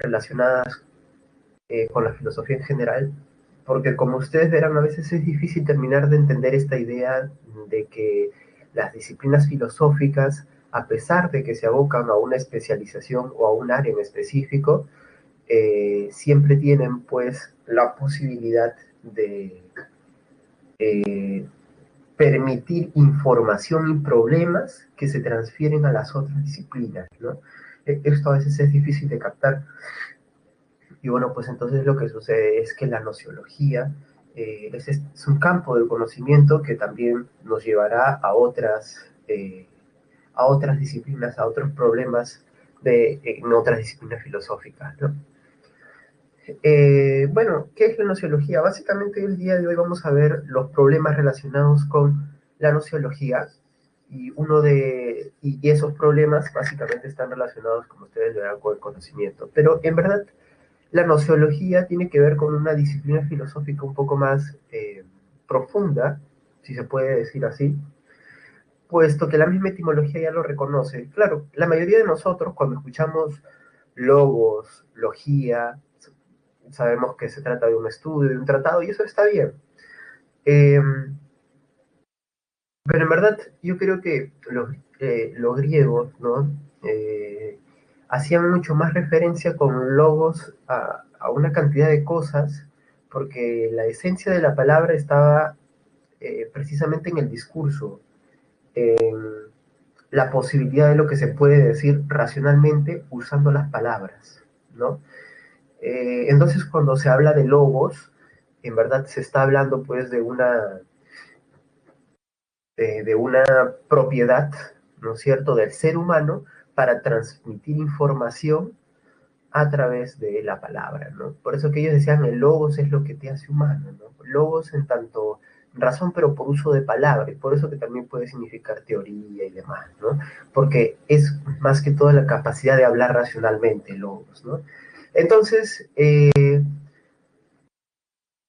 relacionadas con la filosofía en general, porque como ustedes verán, a veces es difícil terminar de entender esta idea de que las disciplinas filosóficas, a pesar de que se abocan a una especialización o a un área en específico, siempre tienen pues la posibilidad de permitir información y problemas que se transfieren a las otras disciplinas, ¿no? Esto a veces es difícil de captar. Y bueno, pues entonces lo que sucede es que la nociología es un campo de conocimiento que también nos llevará a otras disciplinas, a otros problemas en otras disciplinas filosóficas, ¿no? Bueno, ¿qué es la nociología? Básicamente el día de hoy vamos a ver los problemas relacionados con la nociología y esos problemas básicamente están relacionados, como ustedes verán, con el conocimiento. Pero en verdad la nociología tiene que ver con una disciplina filosófica un poco más profunda, si se puede decir así, puesto que la misma etimología ya lo reconoce. Claro, la mayoría de nosotros cuando escuchamos logos, logía, sabemos que se trata de un estudio, de un tratado, y eso está bien. Eh, pero en verdad yo creo que los griegos, ¿no? Hacían mucho más referencia con logos a una cantidad de cosas, porque la esencia de la palabra estaba precisamente en el discurso, en la posibilidad de lo que se puede decir racionalmente usando las palabras, ¿no? Entonces, cuando se habla de logos, en verdad se está hablando pues de una propiedad, ¿no es cierto?, del ser humano para transmitir información a través de la palabra, ¿no? Por eso que ellos decían, el logos es lo que te hace humano, ¿no? Logos en tanto razón, pero por uso de palabra, y por eso que también puede significar teoría y demás, ¿no? Porque es más que todo la capacidad de hablar racionalmente, logos, ¿no? Entonces,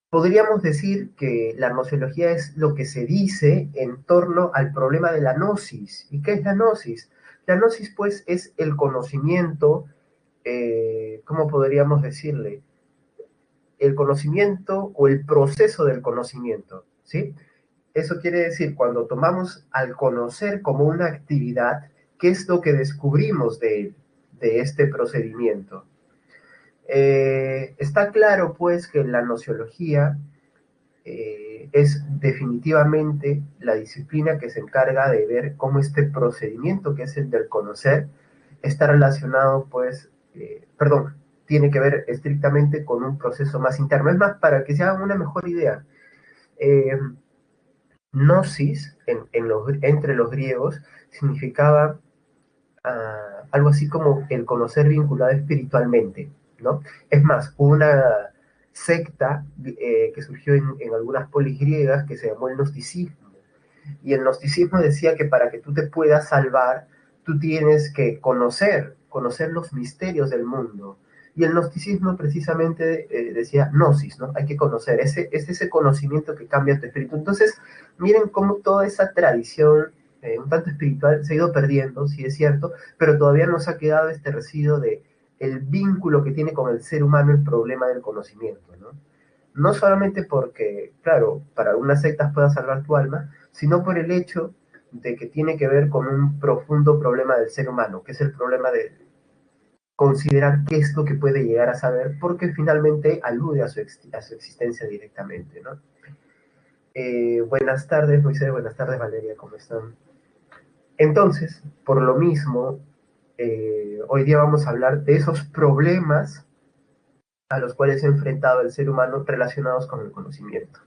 podríamos decir que la nociología es lo que se dice en torno al problema de la gnosis. ¿Y qué es la gnosis? La gnosis, pues, es el conocimiento, ¿cómo podríamos decirle? El conocimiento o el proceso del conocimiento, ¿sí? Eso quiere decir, cuando tomamos al conocer como una actividad, ¿qué es lo que descubrimos de este procedimiento? Está claro, pues, que la nociología es definitivamente la disciplina que se encarga de ver cómo este procedimiento, que es el del conocer, está relacionado, pues, perdón, tiene que ver estrictamente con un proceso más interno. Es más, para que se hagan una mejor idea, eh, gnosis entre los griegos significaba algo así como el conocer vinculado espiritualmente, ¿no? Es más, una secta que surgió en algunas polis griegas que se llamó el gnosticismo. Y el gnosticismo decía que para que tú te puedas salvar, tú tienes que conocer los misterios del mundo. Y el gnosticismo precisamente decía gnosis, ¿no? Hay que conocer, es ese conocimiento que cambia tu espíritu. Entonces, miren cómo toda esa tradición un tanto espiritual se ha ido perdiendo, sí es cierto, pero todavía nos ha quedado este residuo de el vínculo que tiene con el ser humano el problema del conocimiento, ¿no? No solamente porque, claro, para algunas sectas pueda salvar tu alma, sino por el hecho de que tiene que ver con un profundo problema del ser humano, que es el problema de considerar qué es lo que puede llegar a saber, porque finalmente alude a su existencia directamente, ¿no? Buenas tardes, Moisés, buenas tardes, Valeria, ¿cómo están? Entonces, por lo mismo, hoy día vamos a hablar de esos problemas a los cuales se ha enfrentado el ser humano relacionados con el conocimiento.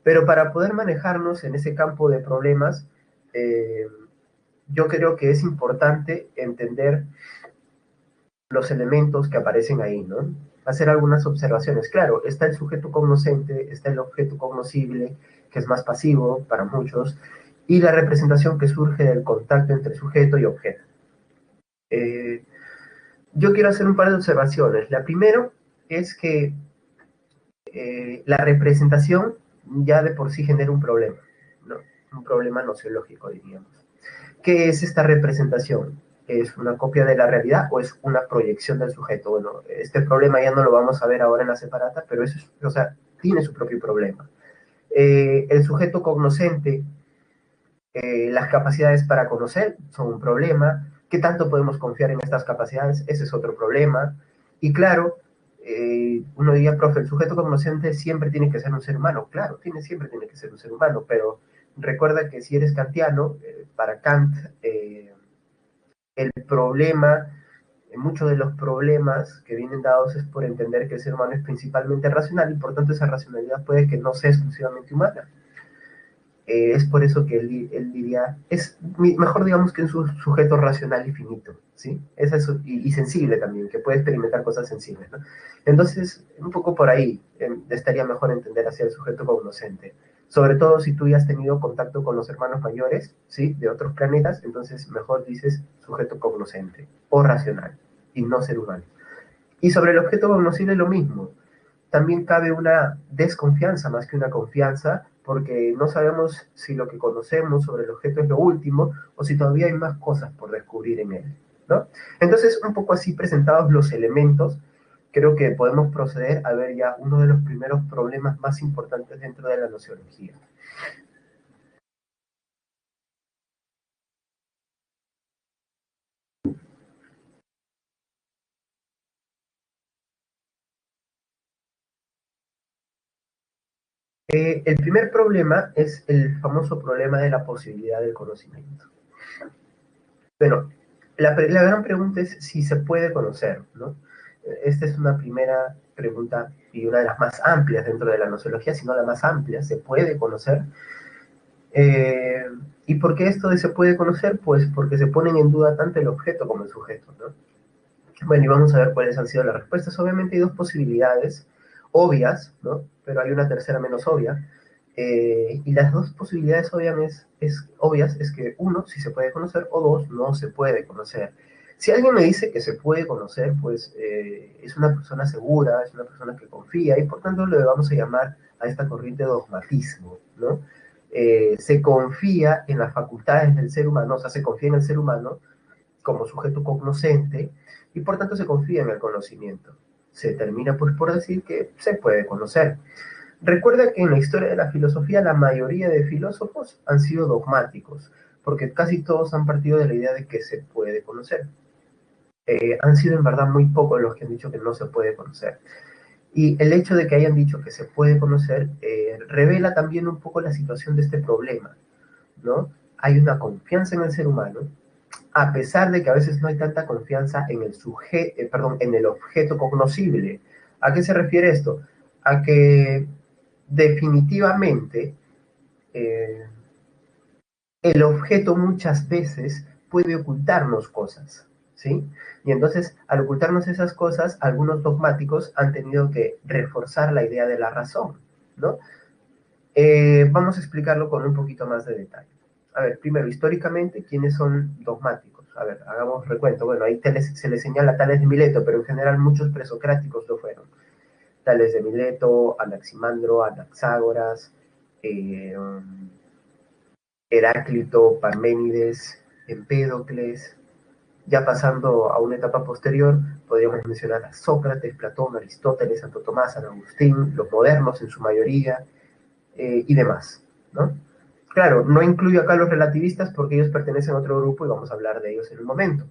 Pero para poder manejarnos en ese campo de problemas, eh, yo creo que es importante entender los elementos que aparecen ahí, ¿no? Hacer algunas observaciones. Claro, está el sujeto cognoscente, está el objeto cognoscible, que es más pasivo para muchos, y la representación que surge del contacto entre sujeto y objeto. Eh, yo quiero hacer un par de observaciones. La primera es que la representación ya de por sí genera un problema, ¿no? Un problema nociológico, diríamos. ¿Qué es esta representación? ¿Es una copia de la realidad o es una proyección del sujeto? Bueno, este problema ya no lo vamos a ver ahora en la separata, pero eso es, o sea, tiene su propio problema. El sujeto cognoscente, las capacidades para conocer son un problema. ¿Qué tanto podemos confiar en estas capacidades? Ese es otro problema. Y claro, uno diría, profe, el sujeto cognoscente siempre tiene que ser un ser humano. Claro, siempre tiene que ser un ser humano, pero recuerda que si eres kantiano, para Kant, el problema, muchos de los problemas que vienen dados es por entender que el ser humano es principalmente racional y por tanto esa racionalidad puede que no sea exclusivamente humana. Es por eso que él diría, es mejor digamos que es un sujeto racional y finito, ¿sí? Es eso, y sensible también, que puede experimentar cosas sensibles, ¿no? Entonces, un poco por ahí estaría mejor entender hacia el sujeto cognoscente. Sobre todo si tú ya has tenido contacto con los hermanos mayores, ¿sí? De otros planetas, entonces mejor dices sujeto cognoscente o racional y no ser humano. Y sobre el objeto cognoscible lo mismo, también cabe una desconfianza más que una confianza, porque no sabemos si lo que conocemos sobre el objeto es lo último o si todavía hay más cosas por descubrir en él, ¿no? Entonces, un poco así presentados los elementos, creo que podemos proceder a ver ya uno de los primeros problemas más importantes dentro de la nociología. El primer problema es el famoso problema de la posibilidad del conocimiento. Bueno, la gran pregunta es si se puede conocer, ¿no? Esta es una primera pregunta y una de las más amplias dentro de la nociología, si no la más amplia, ¿se puede conocer? Eh, ¿Y por qué esto de se puede conocer? Pues porque se ponen en duda tanto el objeto como el sujeto, ¿no? Bueno, y vamos a ver cuáles han sido las respuestas. Obviamente hay dos posibilidades obvias, ¿no? Pero hay una tercera menos obvia. Y las dos posibilidades obvias es que uno, si se puede conocer, o dos, no se puede conocer. Si alguien me dice que se puede conocer, pues es una persona segura, es una persona que confía, y por tanto le vamos a llamar a esta corriente dogmatismo, ¿no? Se confía en las facultades del ser humano, o sea, se confía en el ser humano como sujeto cognoscente, y por tanto se confía en el conocimiento. Se termina pues por decir que se puede conocer. Recuerda que en la historia de la filosofía la mayoría de filósofos han sido dogmáticos, porque casi todos han partido de la idea de que se puede conocer. Han sido en verdad muy pocos los que han dicho que no se puede conocer. Y el hecho de que hayan dicho que se puede conocer revela también un poco la situación de este problema, ¿no? Hay una confianza en el ser humano, a pesar de que a veces no hay tanta confianza en en el objeto cognoscible. ¿A qué se refiere esto? A que definitivamente eh, el objeto muchas veces puede ocultarnos cosas, ¿sí? Y entonces, al ocultarnos esas cosas, algunos dogmáticos han tenido que reforzar la idea de la razón, ¿no? Vamos a explicarlo con un poquito más de detalle. A ver, primero, históricamente, ¿quiénes son dogmáticos? A ver, hagamos recuento. Bueno, ahí se les señala a Tales de Mileto, pero en general muchos presocráticos lo fueron. Tales de Mileto, Anaximandro, Anaxágoras, eh, Heráclito, Parménides, Empédocles. Ya pasando a una etapa posterior, podríamos mencionar a Sócrates, Platón, Aristóteles, Santo Tomás, San Agustín, los modernos en su mayoría, y demás, ¿no? Claro, no incluyo acá los relativistas porque ellos pertenecen a otro grupo y vamos a hablar de ellos en un momento.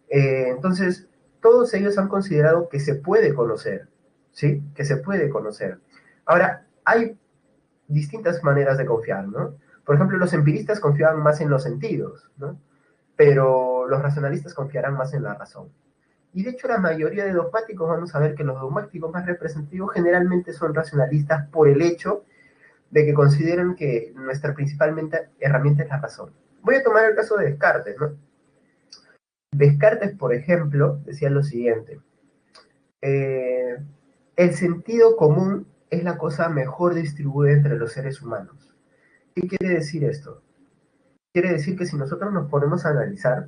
Entonces, todos ellos han considerado que se puede conocer, ¿sí? Que se puede conocer. Ahora, hay distintas maneras de confiar, ¿no? Por ejemplo, los empiristas confiaban más en los sentidos, ¿no? Pero los racionalistas confiarán más en la razón. Y de hecho la mayoría de dogmáticos, vamos a ver que los dogmáticos más representativos generalmente son racionalistas por el hecho de que consideran que nuestra principalmente herramienta es la razón. Voy a tomar el caso de Descartes, ¿no? Descartes, por ejemplo, decía lo siguiente, eh, el sentido común es la cosa mejor distribuida entre los seres humanos. ¿Qué quiere decir esto? Quiere decir que si nosotros nos ponemos a analizar,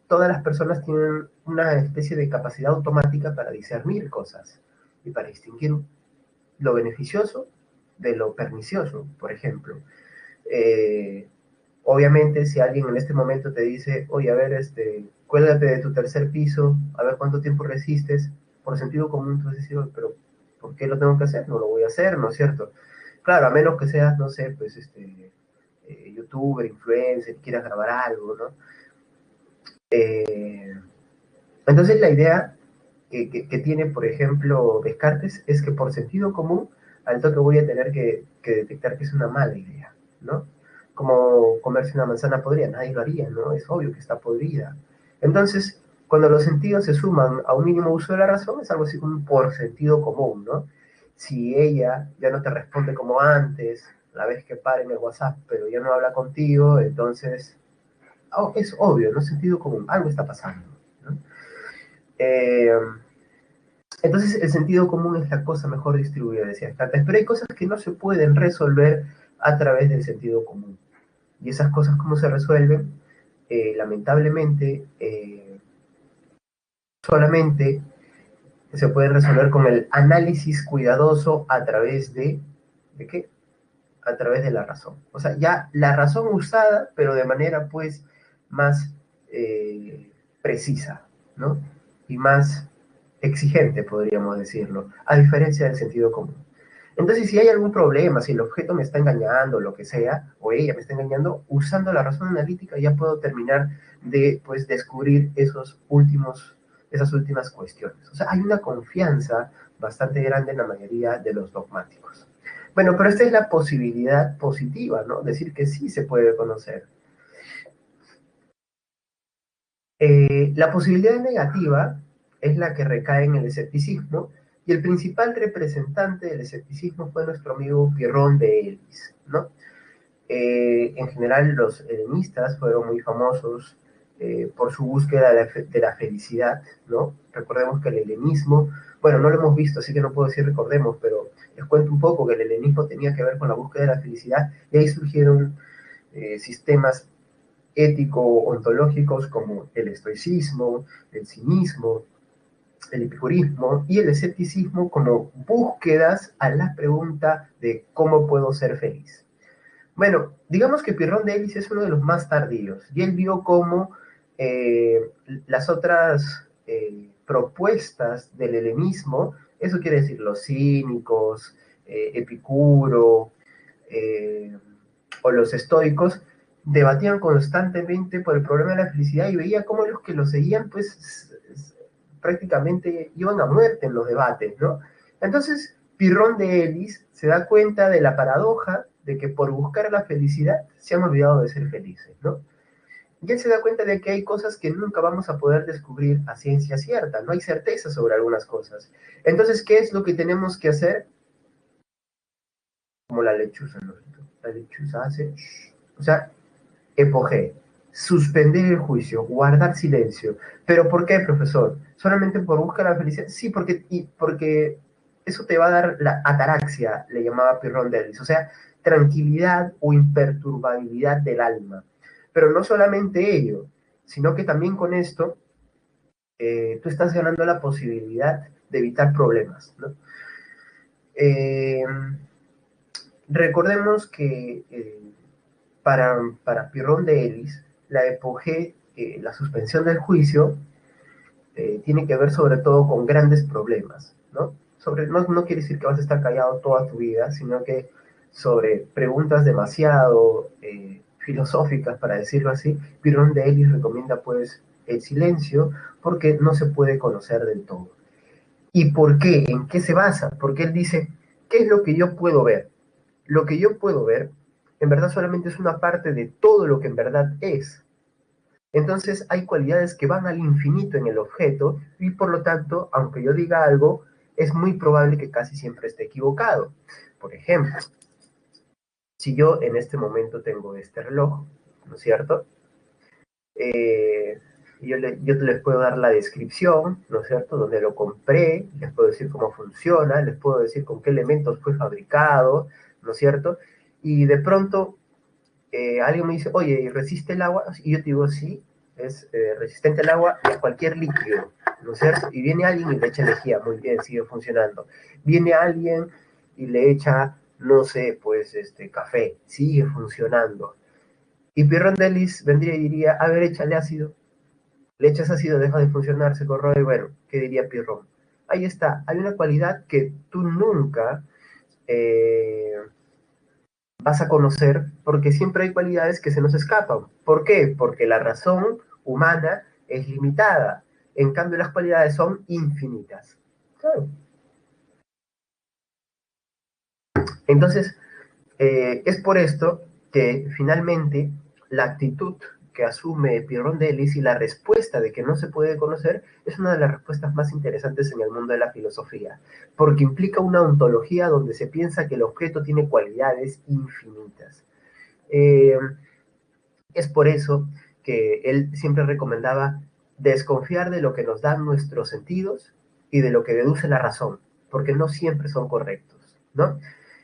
todas las personas tienen una especie de capacidad automática para discernir cosas y para distinguir lo beneficioso de lo pernicioso, por ejemplo. Eh, Obviamente, si alguien en este momento te dice, oye, a ver, cuélgate de tu tercer piso, a ver cuánto tiempo resistes. Por sentido común, tú vas a decir, pero ¿por qué lo tengo que hacer? No lo voy a hacer, ¿no es cierto? Claro, a menos que seas, no sé, pues youtuber, influencer, quieras grabar algo, ¿no? Eh, entonces la idea que tiene, por ejemplo, Descartes es que por sentido común, al toque voy a tener que detectar que es una mala idea, ¿no? Como comerse una manzana podrida, nadie lo haría, ¿no? Es obvio que está podrida. Entonces, cuando los sentidos se suman a un mínimo uso de la razón, es algo así como por sentido común, ¿no? Si ella ya no te responde como antes, la vez que pare en el WhatsApp, pero ya no habla contigo, entonces es obvio, ¿no? Sentido común, algo está pasando, ¿no? Eh, entonces, el sentido común es la cosa mejor distribuida, decía Descartes, pero hay cosas que no se pueden resolver a través del sentido común. Y esas cosas, ¿cómo se resuelven? Lamentablemente, solamente se pueden resolver con el análisis cuidadoso a través ¿de qué? A través de la razón. O sea, ya la razón usada, pero de manera, pues, más precisa, ¿no? Y más exigente, podríamos decirlo, a diferencia del sentido común. Entonces, si hay algún problema, si el objeto me está engañando, lo que sea, o ella me está engañando, usando la razón analítica ya puedo terminar de, pues, descubrir esas últimas cuestiones. O sea, hay una confianza bastante grande en la mayoría de los dogmáticos. Bueno, pero esta es la posibilidad positiva, ¿no? Decir que sí se puede conocer. La posibilidad negativa es la que recae en el escepticismo, y el principal representante del escepticismo fue nuestro amigo Pierrón de Elis, ¿no? En general, los helenistas fueron muy famosos por su búsqueda de la felicidad, ¿no? Recordemos que el helenismo, bueno, no lo hemos visto, así que no puedo decir recordemos, pero les cuento un poco que el helenismo tenía que ver con la búsqueda de la felicidad, y ahí surgieron sistemas ético-ontológicos como el estoicismo, el cinismo, el epicurismo y el escepticismo como búsquedas a la pregunta de cómo puedo ser feliz. Bueno, digamos que Pirrón de Elis es uno de los más tardíos y él vio cómo las otras propuestas del helenismo, eso quiere decir los cínicos, Epicuro, eh, o los estoicos, debatían constantemente por el problema de la felicidad y veía cómo los que lo seguían, pues prácticamente iban a muerte en los debates, ¿no? Entonces, Pirrón de Elis se da cuenta de la paradoja de que por buscar la felicidad se han olvidado de ser felices, ¿no? Y él se da cuenta de que hay cosas que nunca vamos a poder descubrir a ciencia cierta, no hay certeza sobre algunas cosas. Entonces, ¿qué es lo que tenemos que hacer? Como la lechuza, ¿no? La lechuza hace, o sea, epogé, suspender el juicio, guardar silencio. ¿Pero por qué, profesor? ¿Solamente por buscar la felicidad? Sí, porque eso te va a dar la ataraxia, le llamaba Pirrón de Elis, o sea, tranquilidad o imperturbabilidad del alma. Pero no solamente ello, sino que también con esto tú estás ganando la posibilidad de evitar problemas, ¿no? Eh, Recordemos que para Pirrón de Elis, la epogé, la suspensión del juicio, tiene que ver sobre todo con grandes problemas, ¿no? No quiere decir que vas a estar callado toda tu vida, sino que sobre preguntas demasiado filosóficas, para decirlo así, Pirrón de Elis recomienda pues el silencio porque no se puede conocer del todo. ¿Y por qué? ¿En qué se basa? Porque él dice, ¿qué es lo que yo puedo ver? Lo que yo puedo ver en verdad solamente es una parte de todo lo que en verdad es. Entonces hay cualidades que van al infinito en el objeto y por lo tanto, aunque yo diga algo, es muy probable que casi siempre esté equivocado. Por ejemplo, si yo en este momento tengo este reloj, ¿no es cierto? Eh, yo les puedo dar la descripción, ¿no es cierto?, donde lo compré, les puedo decir cómo funciona, les puedo decir con qué elementos fue fabricado, ¿no es cierto? Y de pronto alguien me dice, oye, ¿y resiste el agua? Y yo te digo, sí, es resistente al agua y a cualquier líquido, ¿no es cierto? Y viene alguien y le echa energía, muy bien, sigue funcionando. Viene alguien y le echa, no sé, pues, café, sigue funcionando. Y Pierre Delis vendría y diría, a ver, échale ácido. Le echas ácido, deja de funcionar, se corroe, bueno, ¿qué diría Pirrón? Ahí está, hay una cualidad que tú nunca eh, vas a conocer porque siempre hay cualidades que se nos escapan. ¿Por qué? Porque la razón humana es limitada. En cambio, las cualidades son infinitas. Claro. Entonces, es por esto que finalmente la actitud que asume Pirondellis y la respuesta de que no se puede conocer es una de las respuestas más interesantes en el mundo de la filosofía, porque implica una ontología donde se piensa que el objeto tiene cualidades infinitas. Eh, es por eso que él siempre recomendaba desconfiar de lo que nos dan nuestros sentidos y de lo que deduce la razón, porque no siempre son correctos, ¿no?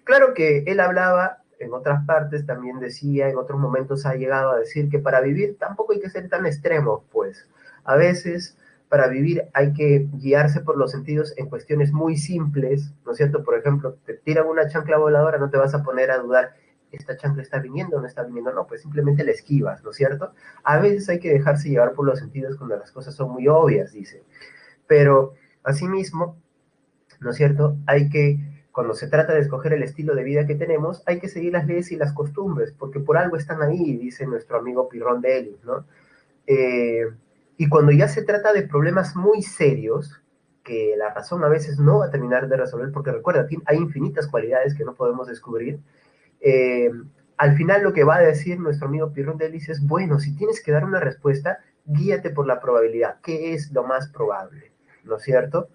Claro que él hablaba, en otras partes también decía, en otros momentos ha llegado a decir que para vivir tampoco hay que ser tan extremos, pues. A veces para vivir hay que guiarse por los sentidos en cuestiones muy simples, ¿no es cierto? Por ejemplo, te tiran una chancla voladora, no te vas a poner a dudar, ¿esta chancla está viniendo o no está viniendo? No, pues simplemente la esquivas, ¿no es cierto? A veces hay que dejarse llevar por los sentidos cuando las cosas son muy obvias, dice. Pero, asimismo, ¿no es cierto? Hay que, cuando se trata de escoger el estilo de vida que tenemos, hay que seguir las leyes y las costumbres, porque por algo están ahí, dice nuestro amigo Pirrón de Elis, ¿no? Eh, y cuando ya se trata de problemas muy serios, que la razón a veces no va a terminar de resolver, porque recuerda, hay infinitas cualidades que no podemos descubrir, eh, al final lo que va a decir nuestro amigo Pirrón de Elis es, bueno, si tienes que dar una respuesta, guíate por la probabilidad, ¿qué es lo más probable? ¿No es cierto?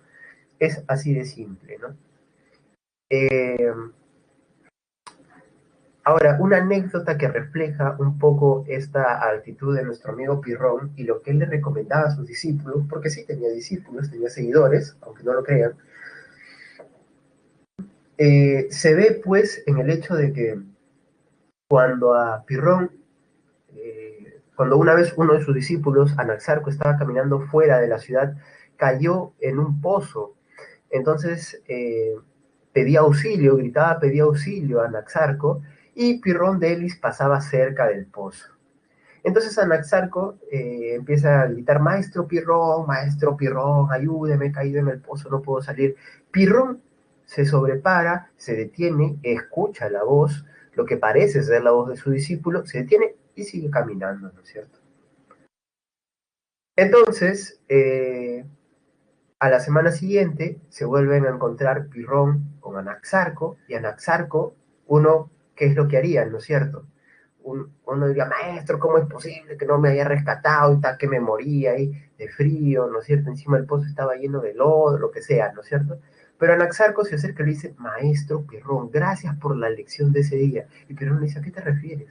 Es así de simple, ¿no? Eh, Ahora, una anécdota que refleja un poco esta actitud de nuestro amigo Pirrón y lo que él le recomendaba a sus discípulos, porque sí tenía discípulos, tenía seguidores, aunque no lo crean, se ve pues en el hecho de que cuando a Pirrón, cuando una vez uno de sus discípulos, Anaxarco, estaba caminando fuera de la ciudad, cayó en un pozo. Entonces pedía auxilio, gritaba, pedía auxilio a Anaxarco, y Pirrón de Elis pasaba cerca del pozo. Entonces Anaxarco empieza a gritar, maestro Pirrón, ayúdeme, he caído en el pozo, no puedo salir. Pirrón se sobrepara, se detiene, escucha la voz, lo que parece ser la voz de su discípulo, se detiene y sigue caminando, ¿no es cierto? Entonces, a la semana siguiente se vuelven a encontrar Pirrón con Anaxarco, y Anaxarco, uno, ¿qué es lo que haría, no es cierto? Uno diría, maestro, ¿cómo es posible que no me haya rescatado y tal, que me moría ahí de frío, ¿no es cierto? Encima el pozo estaba lleno de lodo, lo que sea, ¿no es cierto? Pero Anaxarco se acerca y le dice, maestro Pirrón, gracias por la lección de ese día. Y Pirrón le dice, ¿a qué te refieres?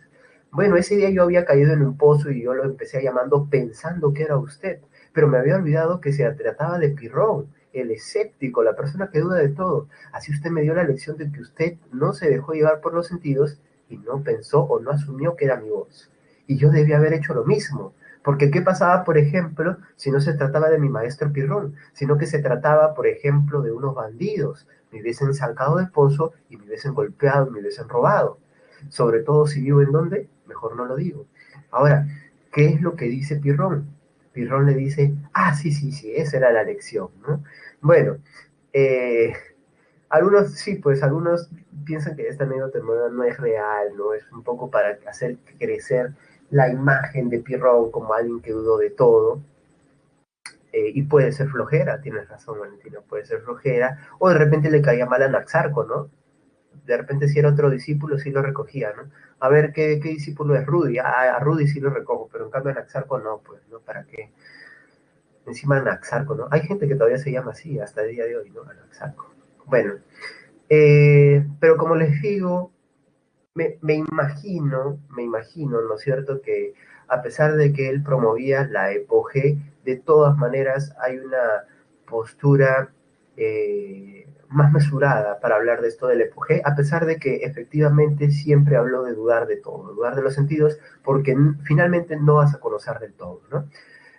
Bueno, ese día yo había caído en un pozo y yo lo empecé llamando pensando que era usted, pero me había olvidado que se trataba de Pirrón, el escéptico, la persona que duda de todo. Así usted me dio la lección de que usted no se dejó llevar por los sentidos y no pensó o no asumió que era mi voz. Y yo debía haber hecho lo mismo. Porque ¿qué pasaba, por ejemplo, si no se trataba de mi maestro Pirrón, sino que se trataba, por ejemplo, de unos bandidos? Me hubiesen sacado del pozo y me hubiesen golpeado, me hubiesen robado. Sobre todo si vivo en donde, mejor no lo digo. Ahora, ¿qué es lo que dice Pirrón? Pirrón le dice, ah, sí, sí, sí, esa era la lección, ¿no? Bueno, eh, algunos, sí, pues algunos piensan que esta anécdota no es real, ¿no? Es un poco para hacer crecer la imagen de Pirrón como alguien que dudó de todo. Y puede ser flojera, tienes razón, Valentino, puede ser flojera. O de repente le caía mal a Naxarco, ¿no? De repente si era otro discípulo sí lo recogía, ¿no? A ver, ¿qué discípulo es Rudy? Ah, a Rudy sí lo recojo, pero en cambio a Naxarco no, pues, ¿no? ¿Para qué? Encima Naxarco, ¿no? Hay gente que todavía se llama así hasta el día de hoy, ¿no? Naxarco. Bueno, pero como les digo, me imagino, ¿no es cierto?, que a pesar de que él promovía la epogé, de todas maneras hay una postura más mesurada para hablar de esto del epogé, a pesar de que efectivamente siempre habló de dudar de todo, dudar de los sentidos, porque finalmente no vas a conocer del todo, ¿no?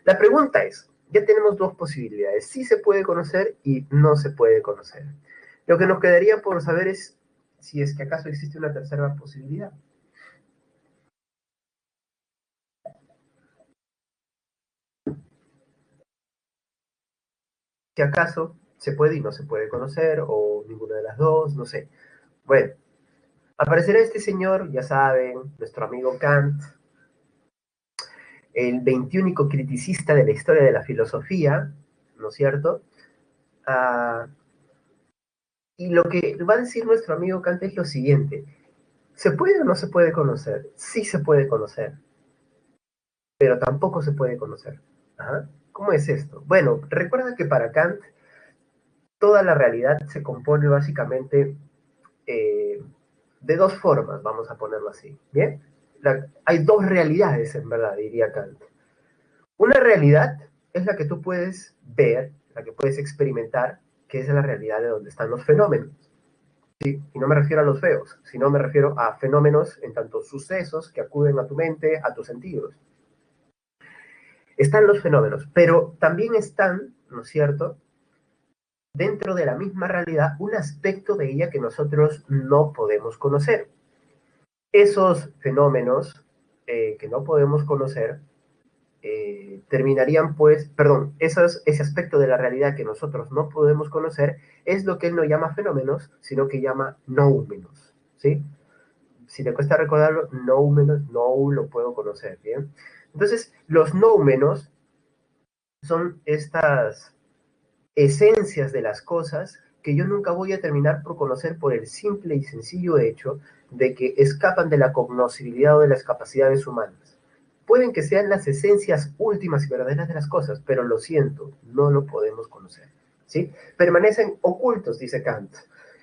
La pregunta es, ya tenemos dos posibilidades, sí se puede conocer y no se puede conocer. Lo que nos quedaría por saber es si es que acaso existe una tercera posibilidad. si acaso se puede y no se puede conocer, o ninguna de las dos, no sé. Bueno, aparecerá este señor, ya saben, nuestro amigo Kant, el 21 criticista de la historia de la filosofía, ¿no es cierto? Ah, y lo que va a decir nuestro amigo Kant es lo siguiente: ¿se puede o no se puede conocer? Sí se puede conocer, pero tampoco se puede conocer. Ajá. ¿Cómo es esto? Bueno, recuerda que para Kant toda la realidad se compone básicamente eh, de dos formas, vamos a ponerlo así. ¿Bien? Hay dos realidades, en verdad, diría Kant. Una realidad es la que tú puedes ver, la que puedes experimentar, que es la realidad de donde están los fenómenos. ¿Sí? Y no me refiero a los feos, sino me refiero a fenómenos en tanto sucesos que acuden a tu mente, a tus sentidos. Están los fenómenos, pero también están, ¿no es cierto?, dentro de la misma realidad, un aspecto de ella que nosotros no podemos conocer. Esos fenómenos que no podemos conocer terminarían pues, perdón, ese aspecto de la realidad que nosotros no podemos conocer es lo que él no llama fenómenos, sino que llama noúmenos, ¿sí? Si te cuesta recordarlo, noúmenos, no lo puedo conocer, ¿bien? Entonces, los noúmenos son estas esencias de las cosas que yo nunca voy a terminar por conocer por el simple y sencillo hecho de que escapan de la cognoscibilidad o de las capacidades humanas. Pueden que sean las esencias últimas y verdaderas de las cosas, pero lo siento, no lo podemos conocer, ¿sí? Permanecen ocultos, dice Kant.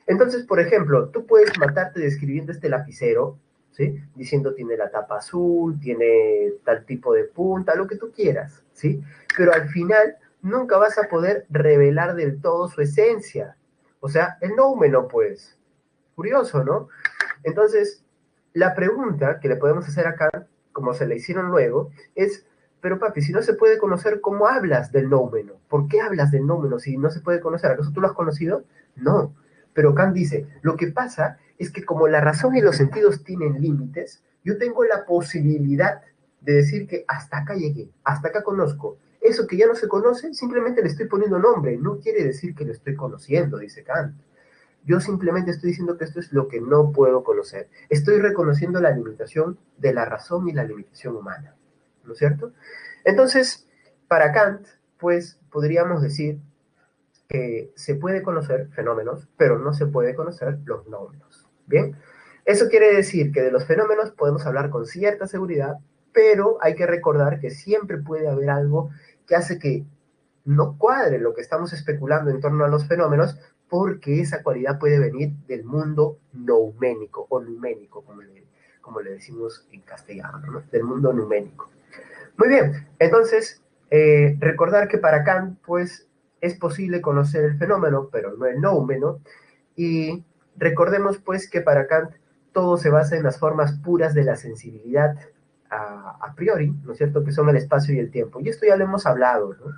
Entonces, por ejemplo, tú puedes matarte describiendo este lapicero, ¿sí? Diciendo tiene la tapa azul, tiene tal tipo de punta, lo que tú quieras, ¿sí? Pero al final nunca vas a poder revelar del todo su esencia. O sea, el noumeno, pues. Curioso, ¿no? Entonces, la pregunta que le podemos hacer acá, como se le hicieron luego, es, pero papi, si no se puede conocer, ¿cómo hablas del noumeno? ¿Por qué hablas del noumeno si no se puede conocer? ¿Acaso tú lo has conocido? No. Pero Kant dice, lo que pasa es que como la razón y los sentidos tienen límites, yo tengo la posibilidad de decir que hasta acá llegué, hasta acá conozco. Eso que ya no se conoce, simplemente le estoy poniendo nombre, no quiere decir que lo estoy conociendo, dice Kant. Yo simplemente estoy diciendo que esto es lo que no puedo conocer. Estoy reconociendo la limitación de la razón y la limitación humana, ¿no es cierto? Entonces, para Kant, pues podríamos decir que se puede conocer fenómenos, pero no se puede conocer los fenómenos. Bien, eso quiere decir que de los fenómenos podemos hablar con cierta seguridad, pero hay que recordar que siempre puede haber algo que hace que no cuadre lo que estamos especulando en torno a los fenómenos, porque esa cualidad puede venir del mundo nouménico o numénico, como le decimos en castellano, ¿no? Del mundo numénico. Muy bien, entonces, recordar que para Kant, pues, es posible conocer el fenómeno, pero no el noumeno, y recordemos, pues, que para Kant todo se basa en las formas puras de la sensibilidad a priori, ¿no es cierto?, que son el espacio y el tiempo. Y esto ya lo hemos hablado, ¿no?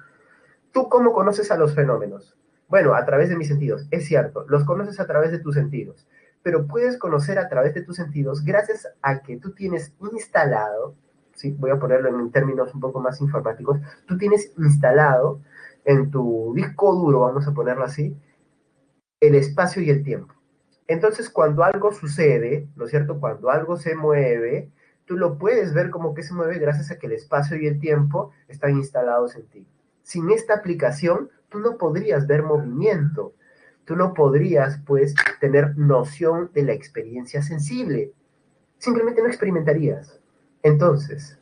¿Tú cómo conoces a los fenómenos? Bueno, a través de mis sentidos. Es cierto, los conoces a través de tus sentidos, pero puedes conocer a través de tus sentidos gracias a que tú tienes instalado, ¿sí? Voy a ponerlo en términos un poco más informáticos, tú tienes instalado en tu disco duro, vamos a ponerlo así, el espacio y el tiempo. Entonces, cuando algo sucede, ¿no es cierto? Cuando algo se mueve, tú lo puedes ver como que se mueve gracias a que el espacio y el tiempo están instalados en ti. Sin esta aplicación, tú no podrías ver movimiento. Tú no podrías, pues, tener noción de la experiencia sensible. Simplemente no experimentarías. Entonces,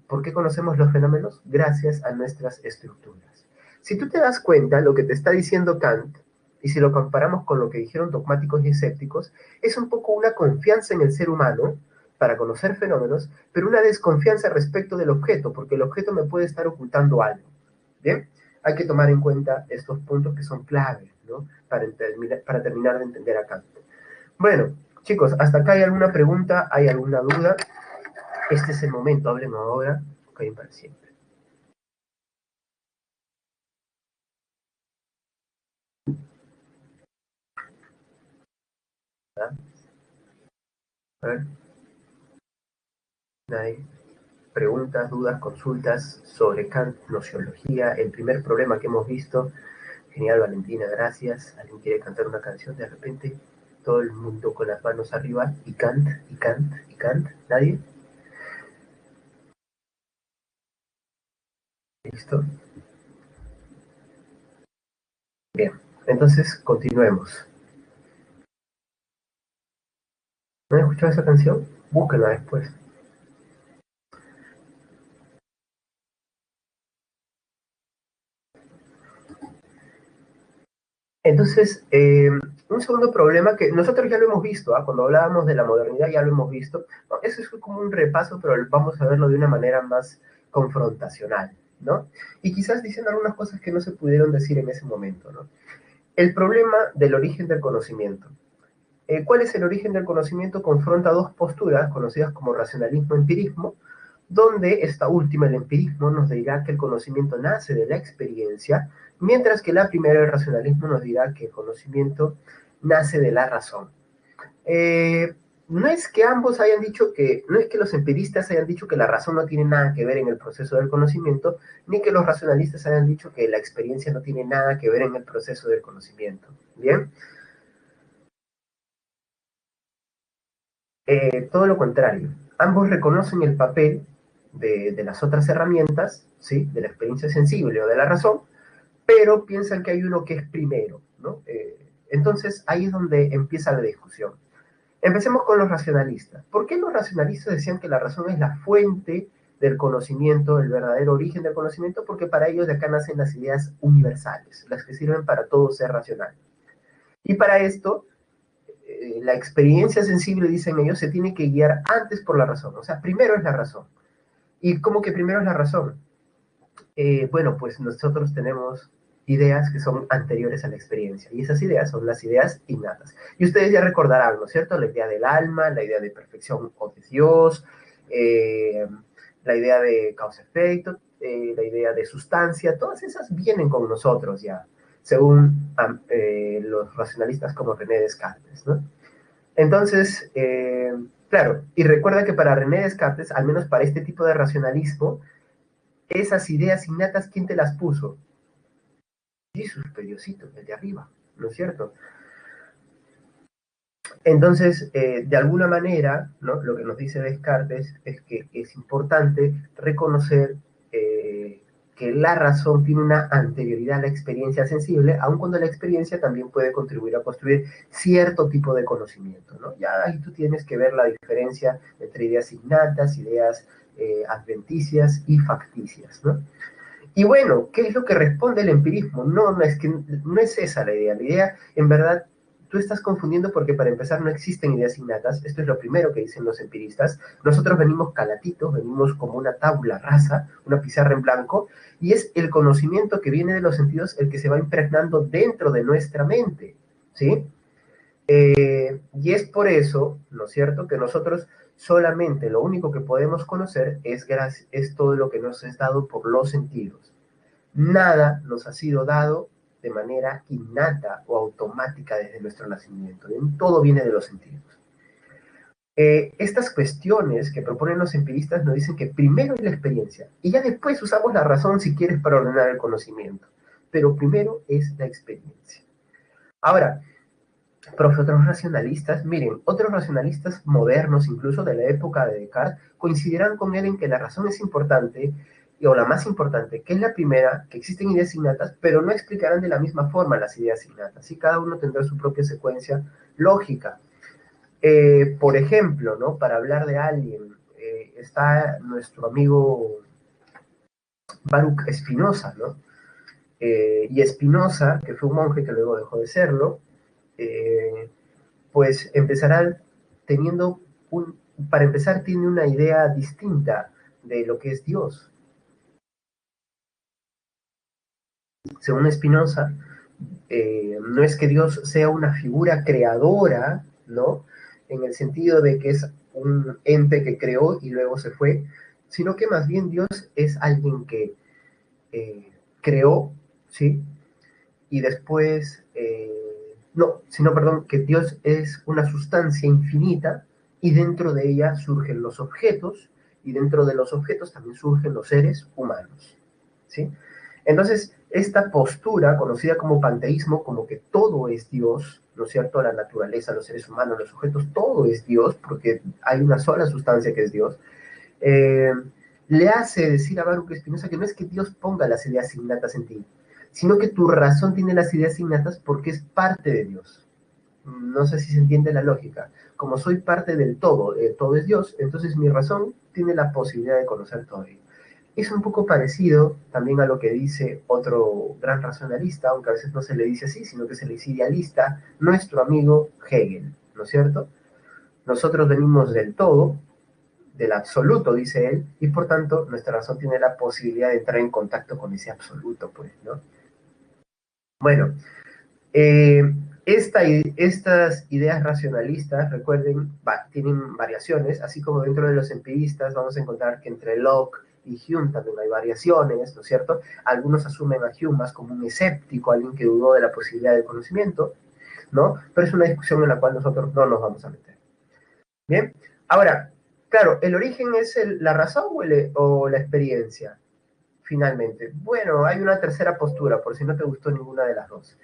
¿por qué conocemos los fenómenos? Gracias a nuestras estructuras. Si tú te das cuenta, lo que te está diciendo Kant, y si lo comparamos con lo que dijeron dogmáticos y escépticos, es un poco una confianza en el ser humano para conocer fenómenos, pero una desconfianza respecto del objeto, porque el objeto me puede estar ocultando algo. ¿Bien? Hay que tomar en cuenta estos puntos que son claves, ¿no? Para terminar de entender a Kant. Bueno, chicos, ¿hasta acá hay alguna pregunta? ¿Hay alguna duda? Este es el momento, hablen ahora, caen para siempre. ¿Verdad? A ver, nadie. Preguntas, dudas, consultas sobre Kant, nociología, el primer problema que hemos visto, Genial, Valentina, gracias. ¿Alguien quiere cantar una canción? De repente, todo el mundo con las manos arriba y cant, y cant, y cant. ¿Nadie? ¿Listo? Bien, entonces continuemos. ¿No han escuchado esa canción? Búsquenla después. Entonces, un segundo problema que nosotros ya lo hemos visto, cuando hablábamos de la modernidad ya lo hemos visto. No, eso es como un repaso, pero vamos a verlo de una manera más confrontacional, ¿no? Y quizás diciendo algunas cosas que no se pudieron decir en ese momento, ¿no? El problema del origen del conocimiento. ¿Cuál es el origen del conocimiento? Confronta dos posturas conocidas como racionalismo y empirismo, donde esta última, el empirismo, nos dirá que el conocimiento nace de la experiencia, mientras que la primera, el racionalismo, nos dirá que el conocimiento nace de la razón. No es que ambos hayan dicho que, no es que los empiristas hayan dicho que la razón no tiene nada que ver en el proceso del conocimiento, ni que los racionalistas hayan dicho que la experiencia no tiene nada que ver en el proceso del conocimiento. Bien, todo lo contrario. Ambos reconocen el papel de las otras herramientas, ¿sí? De la experiencia sensible o de la razón, pero piensan que hay uno que es primero, ¿no? Entonces ahí es donde empieza la discusión. Empecemos con los racionalistas. ¿Por qué los racionalistas decían que la razón es la fuente del conocimiento, el verdadero origen del conocimiento? Porque para ellos de acá nacen las ideas universales, las que sirven para todo ser racional. Y para esto, la experiencia sensible, dicen ellos, se tiene que guiar antes por la razón. O sea, primero es la razón. ¿Y cómo que primero es la razón? Bueno, pues nosotros tenemos ideas que son anteriores a la experiencia, y esas ideas son las ideas innatas. Y ustedes ya recordarán, ¿no es cierto? La idea del alma, la idea de perfección o de Dios, eh, la idea de causa-efecto, la idea de sustancia, todas esas vienen con nosotros ya, según los racionalistas como René Descartes, ¿no? Entonces, claro, y recuerda que para René Descartes, al menos para este tipo de racionalismo, esas ideas innatas, ¿quién te las puso? Jesús, Diosito, el de arriba, ¿no es cierto? Entonces, de alguna manera, ¿no? Lo que nos dice Descartes es que es importante reconocer que la razón tiene una anterioridad a la experiencia sensible, aun cuando la experiencia también puede contribuir a construir cierto tipo de conocimiento, ¿no? Ya ahí tú tienes que ver la diferencia entre ideas innatas, ideas adventicias y facticias, ¿no? Y bueno, ¿qué es lo que responde el empirismo? No, no es esa la idea. La idea, en verdad, tú estás confundiendo porque para empezar no existen ideas innatas. Esto es lo primero que dicen los empiristas. Nosotros venimos calatitos, venimos como una tabla rasa, una pizarra en blanco, y es el conocimiento que viene de los sentidos el que se va impregnando dentro de nuestra mente, ¿sí? Y es por eso, ¿no es cierto?, que nosotros solamente lo único que podemos conocer es todo lo que nos es dado por los sentidos. Nada nos ha sido dado de manera innata o automática desde nuestro nacimiento. Todo viene de los sentidos. Estas cuestiones que proponen los empiristas nos dicen que primero es la experiencia y ya después usamos la razón si quieres para ordenar el conocimiento. Pero primero es la experiencia. Ahora, otros racionalistas, miren, otros racionalistas modernos, incluso de la época de Descartes, coincidirán con él en que la razón es importante, o la más importante, que es la primera, que existen ideas innatas, pero no explicarán de la misma forma las ideas innatas, y cada uno tendrá su propia secuencia lógica. Por ejemplo, ¿no? Para hablar de alguien, está nuestro amigo Baruch Spinoza, ¿no? Y Spinoza, que fue un monje que luego dejó de serlo, pues empezará teniendo para empezar, tiene una idea distinta de lo que es Dios. Según Spinoza, no es que Dios sea una figura creadora, ¿no? En el sentido de que es un ente que creó y luego se fue, sino que más bien Dios es alguien que creó, ¿sí? Y después, no, sino, perdón, que Dios es una sustancia infinita y dentro de ella surgen los objetos y dentro de los objetos también surgen los seres humanos, ¿sí? Entonces, esta postura conocida como panteísmo, como que todo es Dios, ¿no es cierto? La naturaleza, los seres humanos, los sujetos, todo es Dios, porque hay una sola sustancia que es Dios, eh, le hace decir a Baruch Spinoza que no es que Dios ponga las ideas innatas en ti, sino que tu razón tiene las ideas innatas porque es parte de Dios. No sé si se entiende la lógica. Como soy parte del todo es Dios, entonces mi razón tiene la posibilidad de conocer todo ello. Es un poco parecido también a lo que dice otro gran racionalista, aunque a veces no se le dice así, sino que se le dice idealista, nuestro amigo Hegel, ¿no es cierto? Nosotros venimos del todo, del absoluto, dice él, y por tanto nuestra razón tiene la posibilidad de entrar en contacto con ese absoluto, pues, ¿no? Bueno, eh, estas ideas racionalistas, recuerden, tienen variaciones, así como dentro de los empiristas vamos a encontrar que entre Locke y Hume también hay variaciones, ¿no es cierto? Algunos asumen a Hume más como un escéptico, alguien que dudó de la posibilidad del conocimiento, ¿no? Pero es una discusión en la cual nosotros no nos vamos a meter. Bien, ahora, claro, ¿el origen es la razón o la experiencia? Finalmente. Bueno, hay una tercera postura, por si no te gustó ninguna de las dos.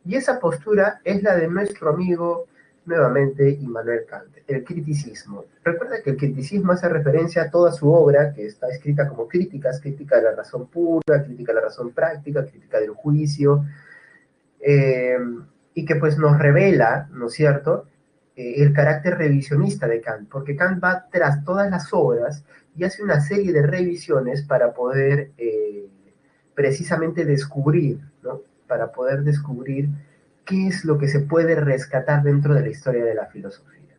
Y esa postura es la de nuestro amigo, nuevamente, Immanuel Kant, el criticismo. Recuerda que el criticismo hace referencia a toda su obra, que está escrita como críticas, crítica de la razón pura, crítica de la razón práctica, crítica del juicio, eh, y que pues nos revela, ¿no es cierto?, el carácter revisionista de Kant, porque Kant va tras todas las obras y hace una serie de revisiones para poder precisamente descubrir, ¿no? Para poder descubrir qué es lo que se puede rescatar dentro de la historia de la filosofía.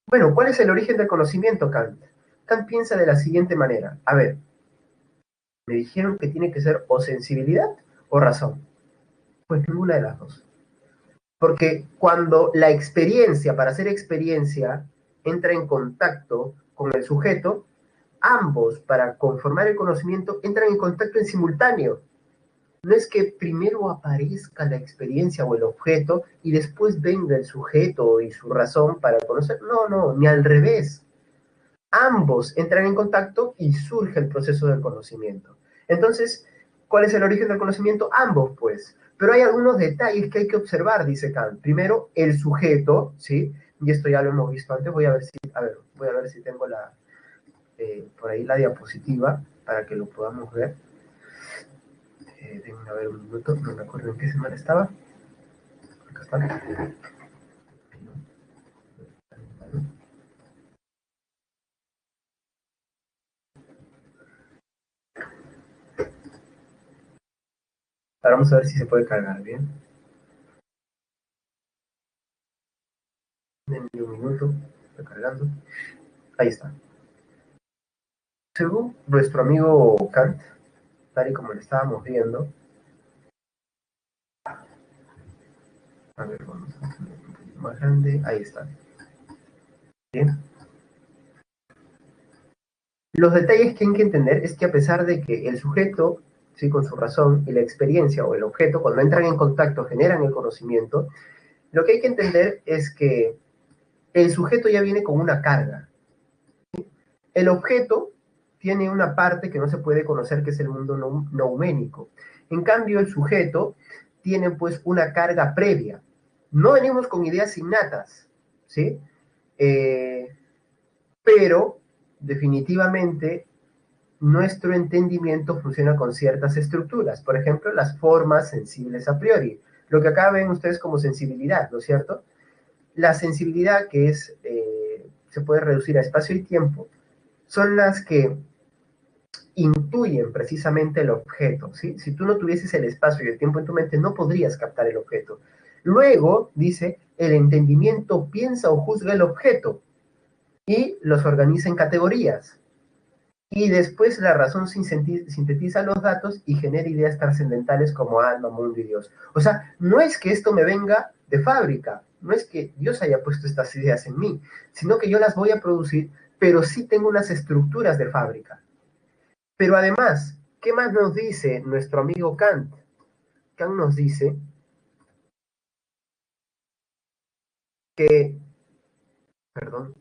Bueno, ¿cuál es el origen del conocimiento, Kant? Kant piensa de la siguiente manera. A ver, me dijeron que tiene que ser o sensibilidad o razón. Pues ninguna de las dos. Porque cuando la experiencia, para hacer experiencia, entra en contacto con el sujeto, ambos, para conformar el conocimiento, entran en contacto en simultáneo. No es que primero aparezca la experiencia o el objeto y después venga el sujeto y su razón para conocer. No, no, ni al revés. Ambos entran en contacto y surge el proceso del conocimiento. Entonces, ¿cuál es el origen del conocimiento? Ambos, pues. Pero hay algunos detalles que hay que observar, dice Kant. Primero, el sujeto, ¿sí? Y esto ya lo hemos visto antes. Voy a ver si tengo por ahí la diapositiva para que lo podamos ver. Déjenme ver un minuto, no me acuerdo en qué semana estaba. Acá está. Ahora vamos a ver si se puede cargar bien. Denme un minuto, está cargando. Ahí está. Según nuestro amigo Kant, tal y como lo estábamos viendo, a ver, vamos a hacerlo un poquito más grande, ahí está. Bien. Los detalles que hay que entender es que a pesar de que el sujeto, ¿sí?, con su razón y la experiencia o el objeto, cuando entran en contacto generan el conocimiento, lo que hay que entender es que el sujeto ya viene con una carga. El objeto tiene una parte que no se puede conocer, que es el mundo nouménico. En cambio, el sujeto tiene pues una carga previa. No venimos con ideas innatas, ¿sí? Pero definitivamente nuestro entendimiento funciona con ciertas estructuras. Por ejemplo, las formas sensibles a priori. Lo que acá ven ustedes como sensibilidad, ¿no es cierto? La sensibilidad, que se puede reducir a espacio y tiempo, son las que intuyen precisamente el objeto, ¿sí? Si tú no tuvieses el espacio y el tiempo en tu mente, no podrías captar el objeto. Luego, dice, el entendimiento piensa o juzga el objeto y los organiza en categorías. Y después la razón sintetiza los datos y genera ideas trascendentales como alma, mundo y Dios. O sea, no es que esto me venga de fábrica, no es que Dios haya puesto estas ideas en mí, sino que yo las voy a producir, pero sí tengo unas estructuras de fábrica. Pero además, ¿qué más nos dice nuestro amigo Kant? Kant nos dice que, perdón,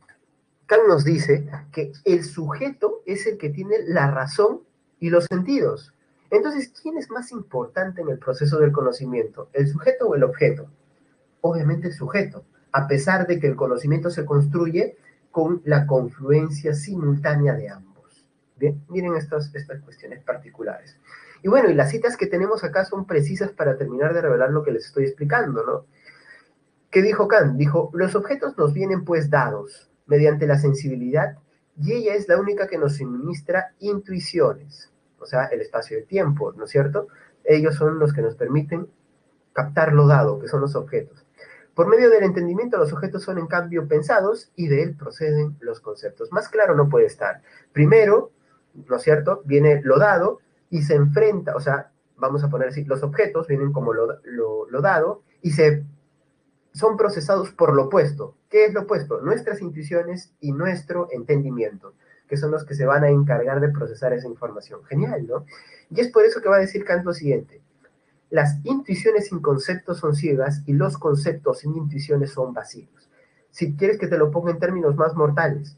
Kant nos dice que el sujeto es el que tiene la razón y los sentidos. Entonces, ¿quién es más importante en el proceso del conocimiento? ¿El sujeto o el objeto? Obviamente el sujeto, a pesar de que el conocimiento se construye con la confluencia simultánea de ambos. Bien, miren estas cuestiones particulares. Y bueno, y las citas que tenemos acá son precisas para terminar de revelar lo que les estoy explicando, ¿no? ¿Qué dijo Kant? Dijo, los objetos nos vienen pues dados mediante la sensibilidad y ella es la única que nos suministra intuiciones, o sea, el espacio de tiempo, ¿no es cierto? Ellos son los que nos permiten captar lo dado, que son los objetos. Por medio del entendimiento, los objetos son en cambio pensados y de él proceden los conceptos. Más claro no puede estar. Primero, ¿no es cierto? Viene lo dado y se enfrenta, o sea, vamos a poner así, los objetos vienen como lo dado y son procesados por lo opuesto. ¿Qué es lo opuesto? Nuestras intuiciones y nuestro entendimiento, que son los que se van a encargar de procesar esa información. Genial, ¿no? Y es por eso que va a decir Kant lo siguiente. Las intuiciones sin conceptos son ciegas y los conceptos sin intuiciones son vacíos. Si quieres que te lo ponga en términos más mortales,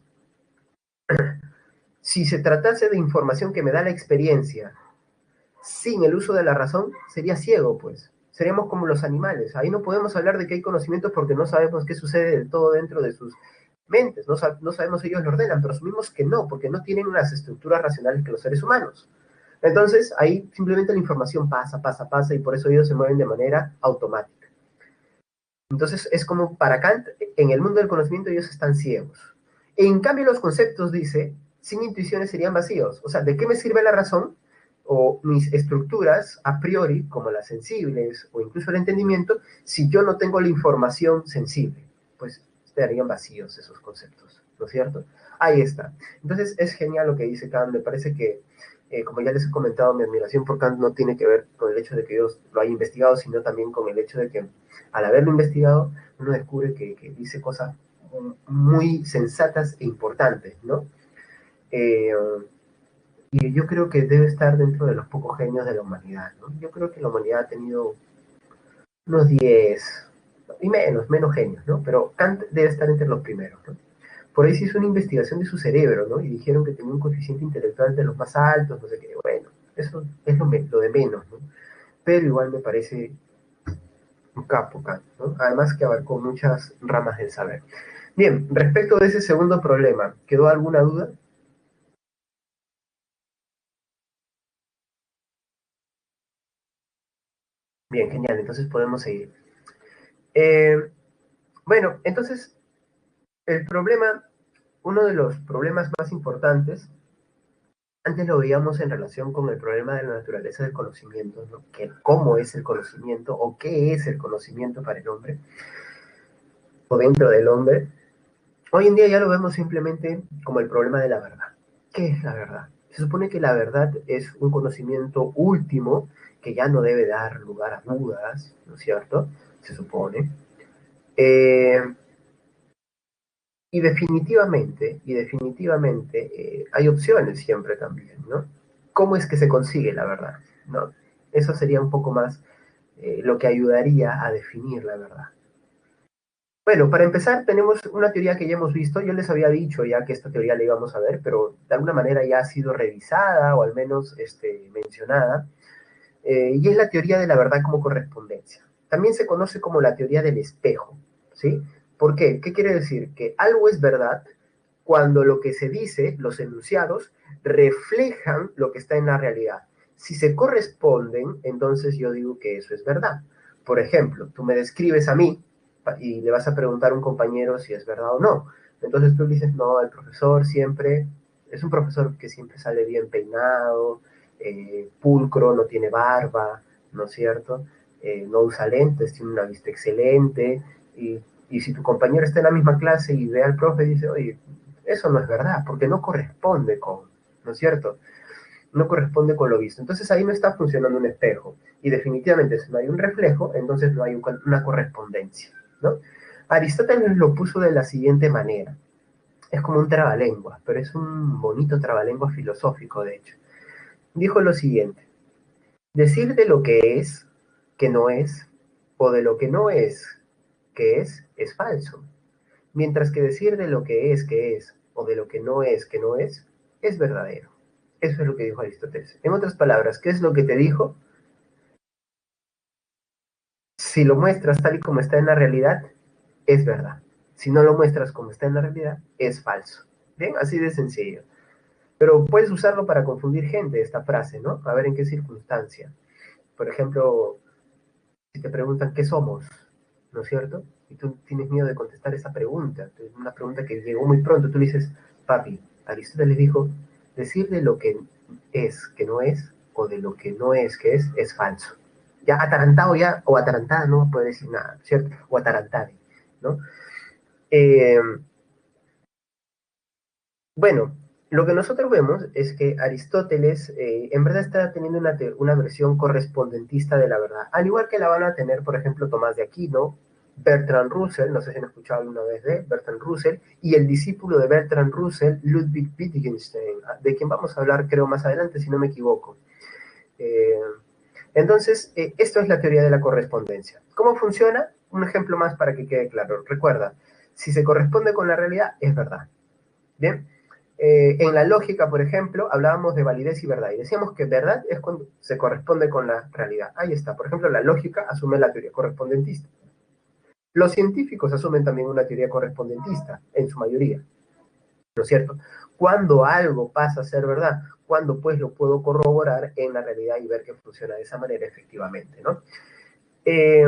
si se tratase de información que me da la experiencia sin el uso de la razón, sería ciego, pues. Seríamos como los animales. Ahí no podemos hablar de que hay conocimientos porque no sabemos qué sucede del todo dentro de sus mentes. No sabemos si ellos lo ordenan, pero asumimos que no, porque no tienen las estructuras racionales que los seres humanos. Entonces, ahí simplemente la información pasa, y por eso ellos se mueven de manera automática. Entonces, es como para Kant, en el mundo del conocimiento ellos están ciegos. En cambio, los conceptos, dice, sin intuiciones serían vacíos. O sea, ¿de qué me sirve la razón o mis estructuras a priori, como las sensibles o incluso el entendimiento, si yo no tengo la información sensible? Pues estarían vacíos esos conceptos, ¿no es cierto? Ahí está. Entonces, es genial lo que dice Kant. Me parece que como ya les he comentado, mi admiración por Kant no tiene que ver con el hecho de que yo lo haya investigado, sino también con el hecho de que al haberlo investigado, uno descubre que dice cosas muy sensatas e importantes, ¿no? Eh, y yo creo que debe estar dentro de los pocos genios de la humanidad, ¿no? Yo creo que la humanidad ha tenido unos 10 y menos genios, ¿no? Pero Kant debe estar entre los primeros, ¿no? Por ahí se hizo una investigación de su cerebro, ¿no? Y dijeron que tenía un coeficiente intelectual de los más altos, no sé qué. Bueno, eso es lo de menos, ¿no? Pero igual me parece un capo, ¿no? Además que abarcó muchas ramas del saber. Bien, respecto de ese segundo problema, ¿quedó alguna duda? Bien, genial, entonces podemos seguir. Eh, bueno, entonces, el problema, uno de los problemas más importantes, antes lo veíamos en relación con el problema de la naturaleza del conocimiento, ¿no? Que cómo es el conocimiento o qué es el conocimiento para el hombre o dentro del hombre. Hoy en día ya lo vemos simplemente como el problema de la verdad. ¿Qué es la verdad? Se supone que la verdad es un conocimiento último que ya no debe dar lugar a dudas, ¿no es cierto? Se supone. Eh, y definitivamente hay opciones siempre también, ¿no? ¿Cómo es que se consigue la verdad? ¿No? Eso sería un poco más lo que ayudaría a definir la verdad. Bueno, para empezar, tenemos una teoría que ya hemos visto. Yo les había dicho ya que esta teoría la íbamos a ver, pero de alguna manera ya ha sido revisada o al menos mencionada, y es la teoría de la verdad como correspondencia. También se conoce como la teoría del espejo, ¿sí? ¿Por qué? ¿Qué quiere decir? Que algo es verdad cuando lo que se dice, los enunciados, reflejan lo que está en la realidad. Si se corresponden, entonces yo digo que eso es verdad. Por ejemplo, tú me describes a mí y le vas a preguntar a un compañero si es verdad o no. Entonces tú dices, no, el profesor siempre, es un profesor que siempre sale bien peinado, pulcro, no tiene barba, ¿no es cierto? No usa lentes, tiene una vista excelente, y si tu compañero está en la misma clase y ve al profe y dice, oye, eso no es verdad, porque no corresponde con, ¿no es cierto? No corresponde con lo visto. Entonces ahí no está funcionando un espejo. Y definitivamente si no hay un reflejo, entonces no hay una correspondencia, ¿no? Aristóteles lo puso de la siguiente manera. Es como un trabalengua, pero es un bonito trabalengua filosófico, de hecho. Dijo lo siguiente: decir de lo que no es, o de lo que no es, que es falso. Mientras que decir de lo que es, o de lo que no es, es verdadero. Eso es lo que dijo Aristóteles. En otras palabras, ¿qué es lo que te dijo? Si lo muestras tal y como está en la realidad, es verdad. Si no lo muestras como está en la realidad, es falso. Bien, así de sencillo. Pero puedes usarlo para confundir gente, esta frase, ¿no? A ver en qué circunstancia. Por ejemplo, si te preguntan qué somos, ¿no es cierto? Y tú tienes miedo de contestar esa pregunta, una pregunta que llegó muy pronto, tú le dices, papi, Aristóteles dijo, decir de lo que es que no es, o de lo que no es que es falso. Ya atarantado ya, o atarantada no puede decir nada, ¿cierto? O atarantade, ¿no? Eh, bueno, lo que nosotros vemos es que Aristóteles en verdad está teniendo una versión correspondentista de la verdad, al igual que la van a tener, por ejemplo, Tomás de Aquino, Bertrand Russell, no sé si han escuchado alguna vez de Bertrand Russell, y el discípulo de Bertrand Russell, Ludwig Wittgenstein, de quien vamos a hablar creo más adelante, si no me equivoco. Eh, entonces, esto es la teoría de la correspondencia. ¿Cómo funciona? Un ejemplo más para que quede claro. Recuerda, si se corresponde con la realidad, es verdad. Bien, en la lógica, por ejemplo, hablábamos de validez y verdad, y decíamos que verdad es cuando se corresponde con la realidad. Ahí está, por ejemplo, la lógica asume la teoría correspondentista. Los científicos asumen también una teoría correspondentista, en su mayoría, ¿no es cierto? Cuando algo pasa a ser verdad, cuando pues lo puedo corroborar en la realidad y ver que funciona de esa manera efectivamente, ¿no? Eh,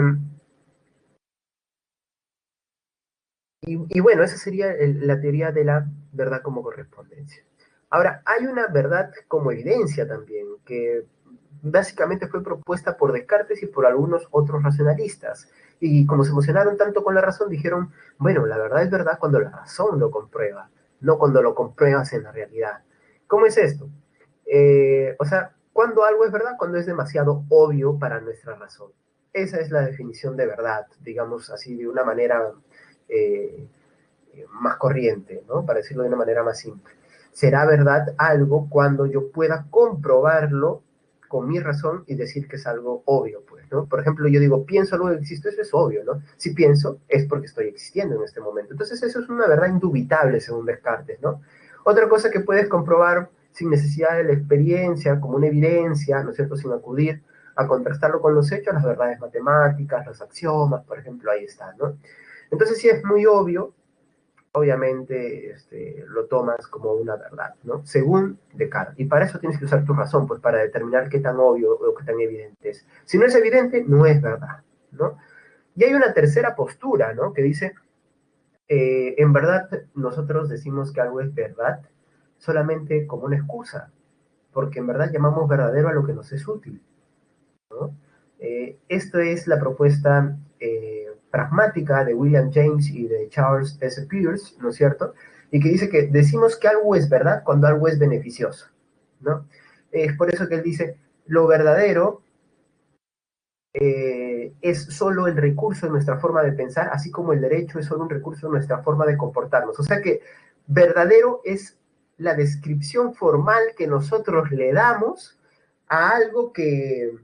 y bueno, esa sería la teoría de la verdad como correspondencia. Ahora, hay una verdad como evidencia también, que básicamente fue propuesta por Descartes y por algunos otros racionalistas. Y como se emocionaron tanto con la razón, dijeron, bueno, la verdad es verdad cuando la razón lo comprueba, no cuando lo compruebas en la realidad. ¿Cómo es esto? O sea, cuando algo es verdad, cuando es demasiado obvio para nuestra razón. Esa es la definición de verdad, digamos así, de una manera eh, más corriente, ¿no? Para decirlo de una manera más simple. Será verdad algo cuando yo pueda comprobarlo con mi razón y decir que es algo obvio, pues, ¿no? Por ejemplo, yo digo, pienso, luego existo, eso es obvio, ¿no? Si pienso, es porque estoy existiendo en este momento. Entonces, eso es una verdad indubitable, según Descartes, ¿no? Otra cosa que puedes comprobar sin necesidad de la experiencia, como una evidencia, ¿no es cierto?, sin acudir a contrastarlo con los hechos, las verdades matemáticas, los axiomas, por ejemplo, ahí están, ¿no? Entonces, si es muy obvio, obviamente lo tomas como una verdad, ¿no? Según Descartes. Y para eso tienes que usar tu razón, pues para determinar qué tan obvio o qué tan evidente es. Si no es evidente, no es verdad, ¿no? Y hay una tercera postura, ¿no? Que dice, en verdad nosotros decimos que algo es verdad solamente como una excusa, porque en verdad llamamos verdadero a lo que nos es útil, ¿no? Esto es la propuesta pragmática de William James y de Charles S. Peirce, ¿no es cierto? Y que dice que decimos que algo es verdad cuando algo es beneficioso, ¿no? Es por eso que él dice, lo verdadero es solo el recurso de nuestra forma de pensar, así como el derecho es solo un recurso de nuestra forma de comportarnos. O sea que verdadero es la descripción formal que nosotros le damos a algo que,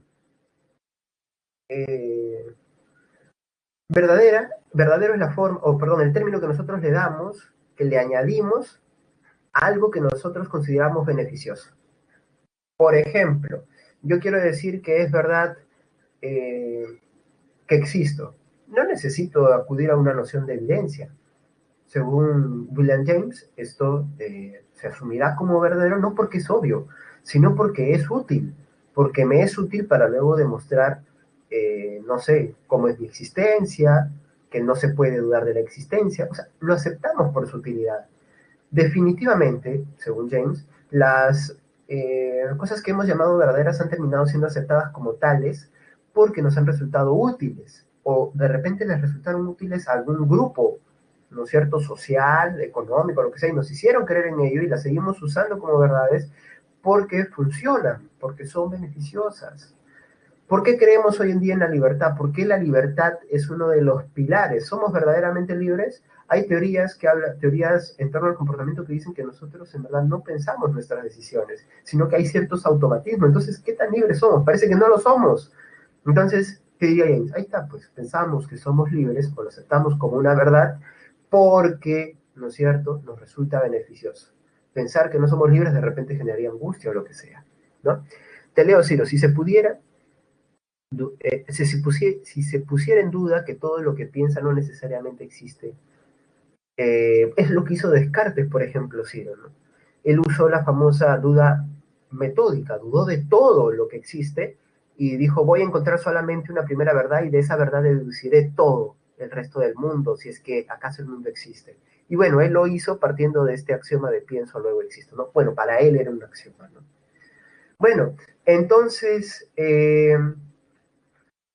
eh, verdadero es la forma, o perdón, el término que nosotros le damos, que le añadimos a algo que nosotros consideramos beneficioso. Por ejemplo, yo quiero decir que es verdad eh, que existo. No necesito acudir a una noción de evidencia. Según William James, esto se asumirá como verdadero no porque es obvio, sino porque es útil, porque me es útil para luego demostrar, no sé, cómo es mi existencia, que no se puede dudar de la existencia, o sea, lo aceptamos por su utilidad. Definitivamente, según James, las cosas que hemos llamado verdaderas han terminado siendo aceptadas como tales porque nos han resultado útiles, o de repente les resultaron útiles a algún grupo, ¿no es cierto?, social, económico, lo que sea, y nos hicieron creer en ello y las seguimos usando como verdades porque funcionan, porque son beneficiosas. ¿Por qué creemos hoy en día en la libertad? ¿Por qué la libertad es uno de los pilares? ¿Somos verdaderamente libres? Hay teorías en torno al comportamiento que dicen que nosotros en verdad no pensamos nuestras decisiones, sino que hay ciertos automatismos. Entonces, ¿qué tan libres somos? Parece que no lo somos. Entonces, ¿qué diría James? Ahí está, pues pensamos que somos libres o lo aceptamos como una verdad porque, ¿no es cierto?, nos resulta beneficioso. pensar que no somos libres de repente generaría angustia o lo que sea, ¿no? Te leo, Ciro, si se pudiera, si se pusiera en duda que todo lo que piensa no necesariamente existe, es lo que hizo Descartes, por ejemplo, Ciro, ¿no? Él usó la famosa duda metódica, dudó de todo lo que existe y dijo, voy a encontrar solamente una primera verdad y de esa verdad deduciré todo el resto del mundo, si es que acaso el mundo existe. Y bueno, él lo hizo partiendo de este axioma de pienso, luego existo, ¿no? Bueno, para él era un axioma, ¿no? Bueno, entonces,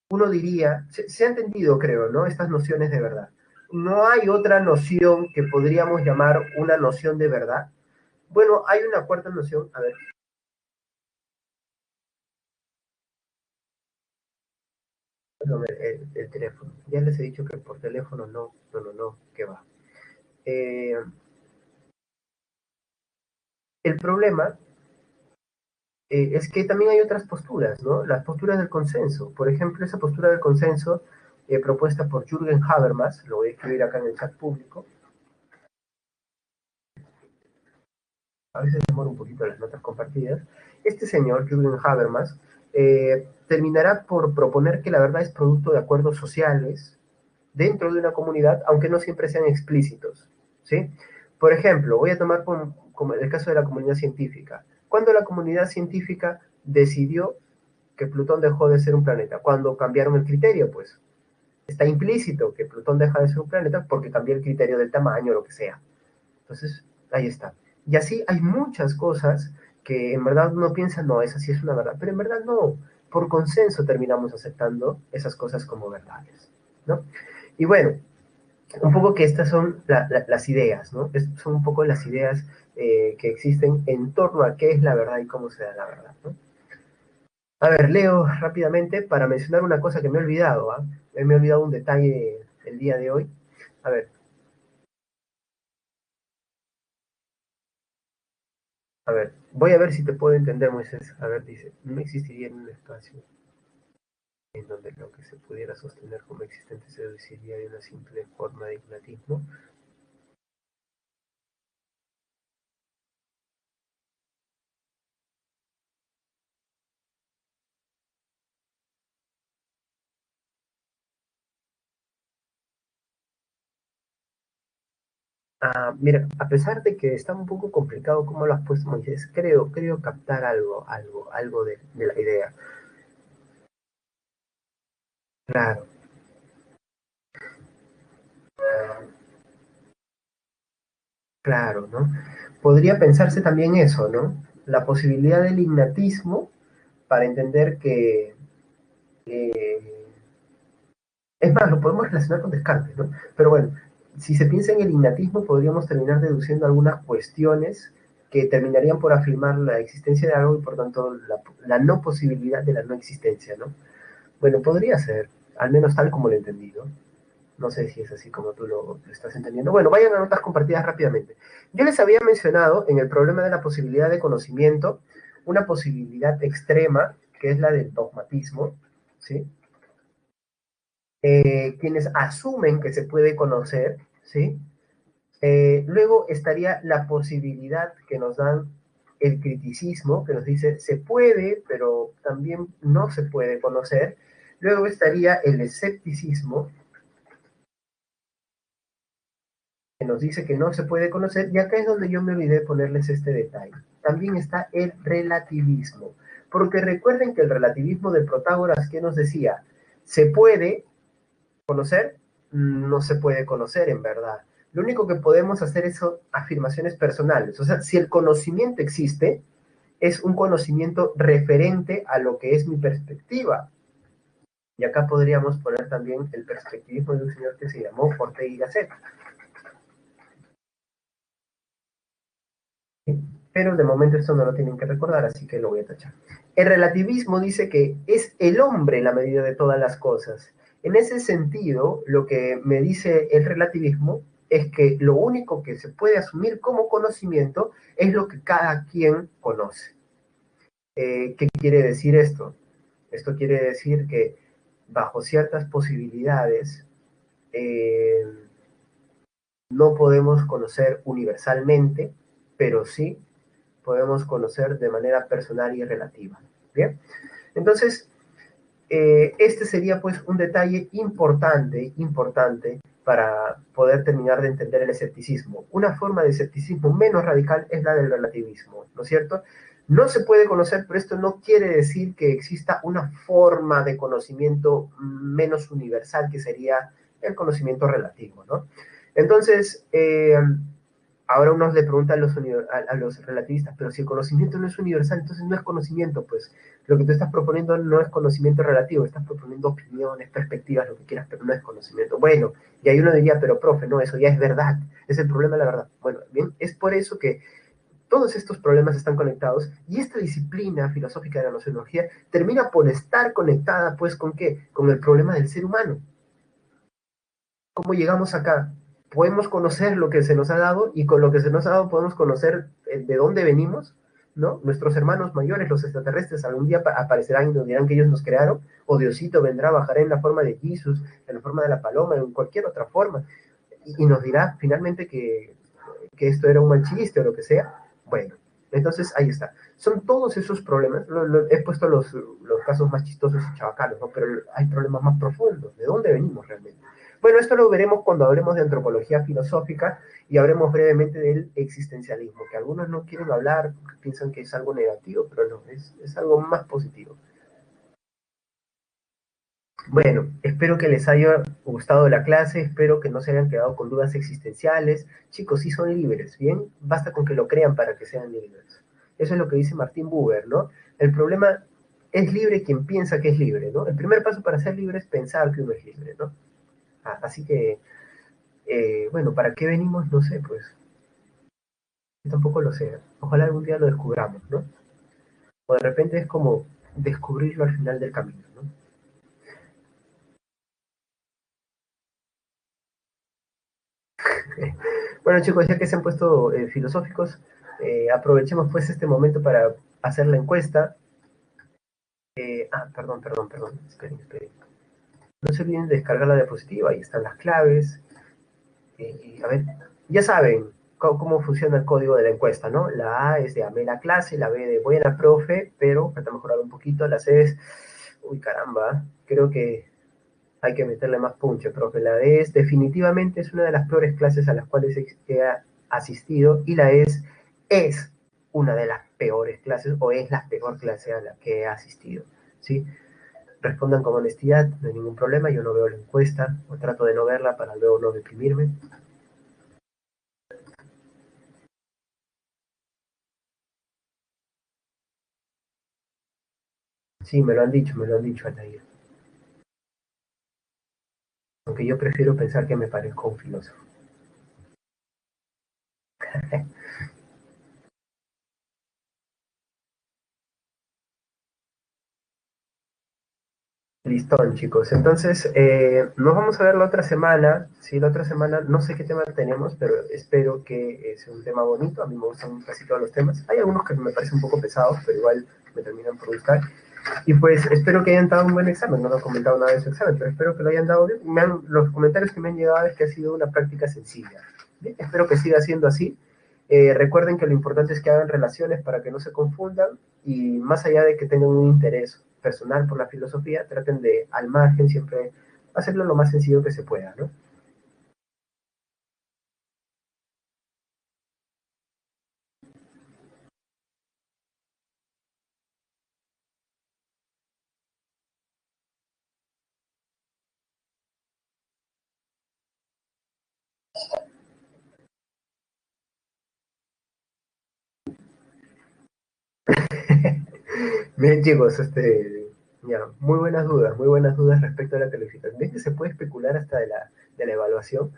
uno diría, se ha entendido, creo, ¿no? Estas nociones de verdad. No hay otra noción que podríamos llamar una noción de verdad. Bueno, hay una cuarta noción, a ver. No, el teléfono. Ya les he dicho que por teléfono no, que va. Eh, el problema es que también hay otras posturas, ¿no? Las posturas del consenso. Por ejemplo, esa postura del consenso propuesta por Jürgen Habermas, lo voy a escribir acá en el chat público. A veces demora un poquito las notas compartidas. Este señor, Jürgen Habermas, terminará por proponer que la verdad es producto de acuerdos sociales dentro de una comunidad, aunque no siempre sean explícitos, ¿sí? Por ejemplo, voy a tomar como el caso de la comunidad científica. Cuando la comunidad científica decidió que Plutón dejó de ser un planeta, cuando cambiaron el criterio, pues está implícito que Plutón deja de ser un planeta porque cambió el criterio del tamaño o lo que sea. Entonces, ahí está. Y así hay muchas cosas que en verdad uno piensa, no, esa sí es una verdad, pero en verdad no. Por consenso terminamos aceptando esas cosas como verdades, ¿no? Y bueno, un poco que estas son las ideas, ¿no? Son un poco las ideas que existen en torno a qué es la verdad y cómo se da la verdad, ¿no? A ver, leo rápidamente para mencionar una cosa que me he olvidado, ¿ah? Me he olvidado un detalle el día de hoy. A ver, voy a ver si te puedo entender, Moisés. A ver, dice, no existiría en un espacio en donde lo que se pudiera sostener como existente se deduciría de una simple forma de ignatismo. Ah, mira, a pesar de que está un poco complicado como lo has puesto, Moisés, creo captar algo de la idea. Claro, claro, ¿no? Podría pensarse también eso, ¿no? La posibilidad del ignatismo para entender que, eh, es más, lo podemos relacionar con Descartes, ¿no? Pero bueno, si se piensa en el ignatismo, podríamos terminar deduciendo algunas cuestiones que terminarían por afirmar la existencia de algo y por tanto la no posibilidad de la no existencia, ¿no? Bueno, podría ser, al menos tal como lo he entendido. No sé si es así como tú lo estás entendiendo. Bueno, vayan a notas compartidas rápidamente. Yo les había mencionado en el problema de la posibilidad de conocimiento una posibilidad extrema, que es la del dogmatismo, ¿sí? Quienes asumen que se puede conocer, ¿sí? Luego estaría la posibilidad que nos dan el criticismo, que nos dice se puede, pero también no se puede conocer. Luego estaría el escepticismo, que nos dice que no se puede conocer, y acá es donde yo me olvidé de ponerles este detalle. También está el relativismo, porque recuerden que el relativismo de Protágoras, que nos decía, se puede conocer, no se puede conocer en verdad. Lo único que podemos hacer es afirmaciones personales. O sea, si el conocimiento existe, es un conocimiento referente a lo que es mi perspectiva. Y acá podríamos poner también el perspectivismo de un señor que se llamó Ortega y Gasset. ¿Sí? Pero de momento esto no lo tienen que recordar, así que lo voy a tachar. El relativismo dice que es el hombre la medida de todas las cosas. En ese sentido, lo que me dice el relativismo es que lo único que se puede asumir como conocimiento es lo que cada quien conoce. ¿Qué quiere decir esto? Esto quiere decir que bajo ciertas posibilidades no podemos conocer universalmente, pero sí podemos conocer de manera personal y relativa. ¿Bien? Entonces, este sería pues un detalle importante para poder terminar de entender el escepticismo. Una forma de escepticismo menos radical es la del relativismo, ¿no es cierto? No se puede conocer, pero esto no quiere decir que exista una forma de conocimiento menos universal, que sería el conocimiento relativo, ¿no? Entonces, ahora uno le pregunta a los relativistas, pero si el conocimiento no es universal, entonces no es conocimiento, pues lo que tú estás proponiendo no es conocimiento relativo, estás proponiendo opiniones, perspectivas, lo que quieras, pero no es conocimiento. Bueno, y ahí uno diría, pero profe, no, eso ya es verdad, es el problema de la verdad. Bueno, bien, es por eso que todos estos problemas están conectados y esta disciplina filosófica de la nociología termina por estar conectada, pues, ¿con qué? Con el problema del ser humano. ¿Cómo llegamos acá? Podemos conocer lo que se nos ha dado y con lo que se nos ha dado podemos conocer de dónde venimos, ¿no? Nuestros hermanos mayores, los extraterrestres, algún día aparecerán y nos dirán que ellos nos crearon, o Diosito vendrá, bajará en la forma de Jesús, en la forma de la paloma, en cualquier otra forma, y nos dirá finalmente que esto era un mal chiste o lo que sea. Bueno, entonces ahí está. Son todos esos problemas, he puesto los casos más chistosos y chavacanos, ¿no? Pero hay problemas más profundos. ¿De dónde venimos realmente? Bueno, esto lo veremos cuando hablemos de antropología filosófica y hablemos brevemente del existencialismo, que algunos no quieren hablar porque piensan que es algo negativo, pero no, es algo más positivo. Bueno, espero que les haya gustado la clase, espero que no se hayan quedado con dudas existenciales. Chicos, sí son libres, ¿bien? Basta con que lo crean para que sean libres. Eso es lo que dice Martin Buber, ¿no? El problema es libre quien piensa que es libre, ¿no? El primer paso para ser libre es pensar que uno es libre, ¿no? Así que, bueno, ¿para qué venimos? No sé, pues yo tampoco lo sé. Ojalá algún día lo descubramos, ¿no? O de repente es como descubrirlo al final del camino, ¿no? Bueno, chicos, ya que se han puesto filosóficos, aprovechemos pues este momento para hacer la encuesta. Perdón, esperen. No se olviden de descargar la diapositiva, ahí están las claves. A ver, ya saben cómo funciona el código de la encuesta, ¿no? La A es de amé la clase, la B de buena profe, pero falta mejorar un poquito, la C es, uy caramba, creo que hay que meterle más punche, profe. La D es definitivamente es una de las peores clases a las cuales he asistido y la es una de las peores clases o es la peor clase a la que he asistido, ¿sí? Respondan con honestidad, no hay ningún problema, yo no veo la encuesta o trato de no verla para luego no deprimirme. Sí, me lo han dicho, Altair. Aunque yo prefiero pensar que me parezco a un filósofo. Listón, chicos. Entonces, nos vamos a ver la otra semana. Sí, la otra semana, no sé qué tema tenemos, pero espero que sea un tema bonito. A mí me gustan casi todos los temas. Hay algunos que me parecen un poco pesados, pero igual me terminan por gustar. Y pues espero que hayan dado un buen examen. No lo he comentado nada de su examen, pero espero que lo hayan dado bien. Los comentarios que me han llegado es que ha sido una práctica sencilla. Bien, espero que siga siendo así. Recuerden que lo importante es que hagan relaciones para que no se confundan y más allá de que tengan un interés personal por la filosofía, traten de, al margen, siempre hacerlo lo más sencillo que se pueda, ¿no? Bien, chicos, ya, muy buenas dudas respecto a la calificación. ¿Ves que se puede especular hasta de la evaluación?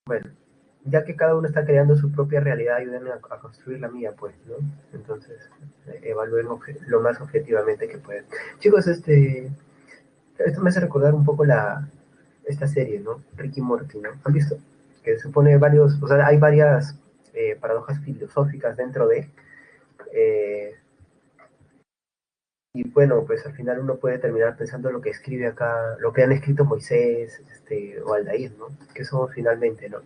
Bueno, ya que cada uno está creando su propia realidad, ayúdenme a construir la mía, pues, ¿no? Entonces, evalúen lo más objetivamente que puedan. Chicos, esto me hace recordar un poco esta serie, ¿no? Ricky Morty, ¿no? ¿Han visto? Que se pone varios, o sea, hay varias paradojas filosóficas dentro de, eh, y bueno, pues al final uno puede terminar pensando lo que escribe acá, lo que han escrito Moisés, o Aldair, ¿no? Que somos finalmente, ¿no?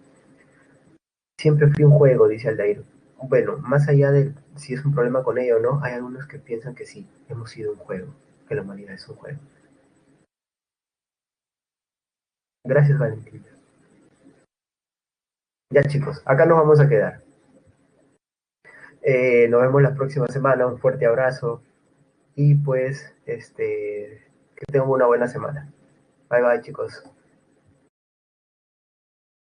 Siempre fui un juego, dice Aldair. Bueno, más allá de si es un problema con ello o no, hay algunos que piensan que sí, hemos sido un juego, que la humanidad es un juego. Gracias, Valentina. Ya chicos, acá nos vamos a quedar. Nos vemos la próxima semana, un fuerte abrazo y pues que tengan una buena semana. Bye bye chicos.